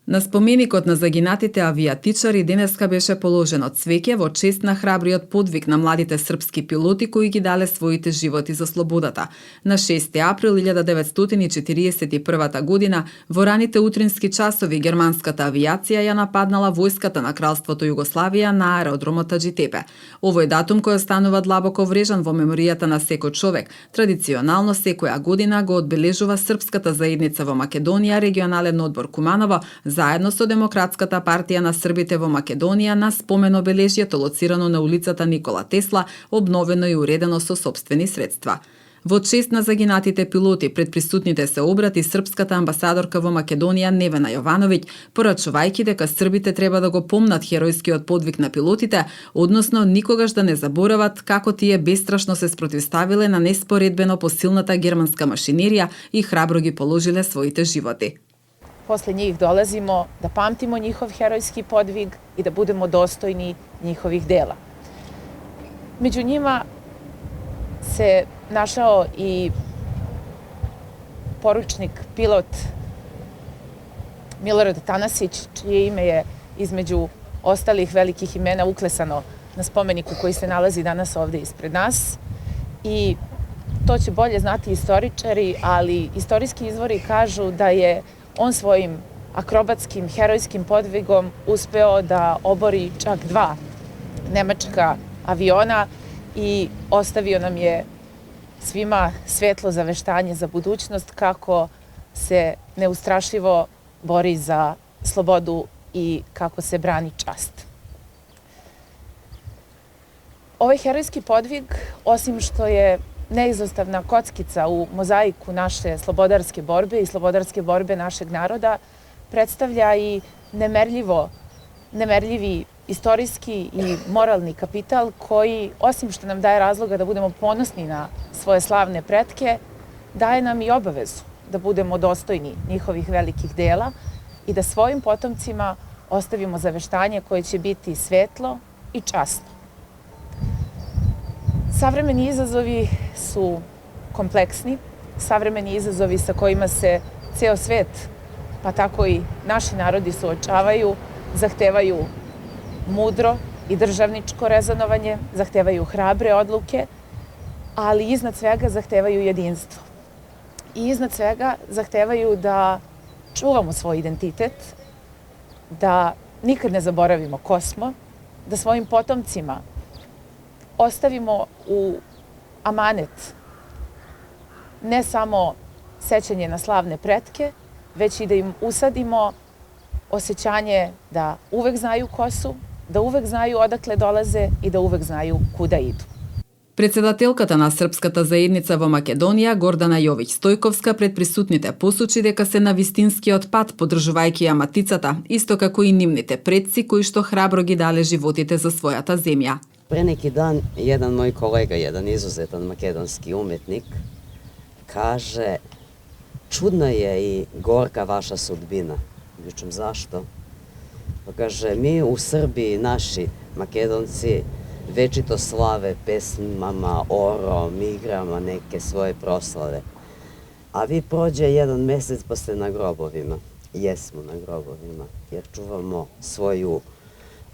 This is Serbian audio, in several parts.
На споменикот на загинатите авиатичари денеска беше положено цвеќе во чест на храбриот подвиг на младите српски пилоти кои ги дале своите животи за слободата. На 6 април 1941 година во раните утрински часови германската авиација ја нападнала војската на Кралството Југославија на аеродромот Таџитепе. Овој датум кој останува длабоко врежан во меморијата на секој човек, традиционално секоја година го одбележува српската заедница во Македонија, регионален одбор Куманово, заедно со Демократската партија на србите во Македонија на спомен обележјето лоцирано на улицата Никола Тесла, обновено и уредено со сопствени средства. Во чест на загинатите пилоти пред присутните се обрати српската амбасадорка во Македонија Невена Јовановиќ, порачувајќи дека србите треба да го помнат херојскиот подвиг на пилотите, односно никогаш да не заборават како тие бестрашно се спротивставиле на неспоредбено посилната германска машинерија и храбро ги положиле своите животи. Posle njih dolazimo da pamtimo njihov herojski podvig i da budemo dostojni njihovih dela. Među njima se našao i poručnik, pilot Milorad Tanasić, čije ime je između ostalih velikih imena uklesano na spomeniku koji se nalazi danas ovde ispred nas. I to će bolje znati istoričari, ali istorijski izvori kažu da je on svojim akrobatskim, herojskim podvigom uspeo da obori čak 2 nemačka aviona i ostavio nam je svima svetlo zaveštanje za budućnost kako se neustrašivo bori za slobodu i kako se brani čast. Ovaj herojski podvig, osim što je neizostavna kockica u mozaiku naše slobodarske borbe i slobodarske borbe našeg naroda, predstavlja i nemerljivi istorijski i moralni kapital koji, osim što nam daje razloga da budemo ponosni na svoje slavne pretke, daje nam i obavezu da budemo dostojni njihovih velikih dela i da svojim potomcima ostavimo zaveštanje koje će biti svetlo i časno. Savremeni izazovi su kompleksni, savremeni izazovi sa kojima se ceo svet, pa tako i naši narodi suočavaju, zahtevaju mudro i državničko rezonovanje, zahtevaju hrabre odluke, ali iznad svega zahtevaju jedinstvo. I iznad svega zahtevaju da čuvamo svoj identitet, da nikad ne zaboravimo ko smo, da svojim potomcima ostavimo u amanet ne samo sećanje na slavne pretke, već i da im usadimo osjećanje da uvek znaju ko su, da uvek znaju odakle dolaze i da uvek znaju kuda idu. Председателката на српската заедница во Македонија, Гордана Јовиќ Стојковска, пред присутните посочи дека се на вистинскиот пат, поддржувајќи ја матицата, исто како и нивните предци кои што храбро ги дале животите за својата земја. Pre neki dan jedan moj kolega, jedan izuzetan makedonski umetnik, kaže: čudna je i gorka vaša sudbina. Pričam, zašto? Pa kaže, mi u Srbiji, naši Makedonci, večito slave pesmama, orom, igrama neke svoje proslave. A vi prođe jedan mesec pa ste na grobovima. Jesmo na grobovima, jer čuvamo svoju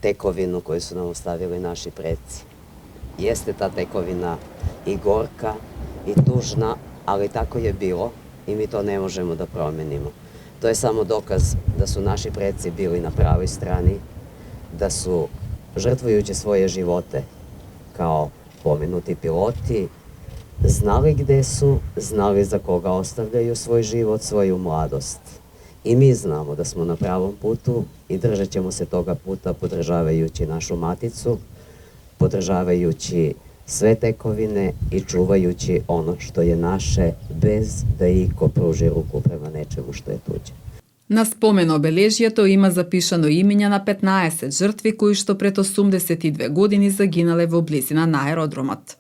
tekovinu koju su nam ostavili naši preci. Jeste ta tekovina i gorka i tužna, ali tako je bilo i mi to ne možemo da promenimo. To je samo dokaz da su naši preci bili na pravoj strani, da su žrtvujući svoje živote kao pomenuti piloti, znali gde su, znali za koga ostavljaju svoj život, svoju mladost. I mi znamo da smo na pravom putu i držat ćemo se toga puta podržavajući našu maticu, podržavajući sve tekovine i čuvajući ono što je naše bez da iko pruži ruku prema nečemu što je tuđe. На спомен обележјето има запишано имиња на 15 жртви кои што пред 82 години загинале во близина на аеродромот.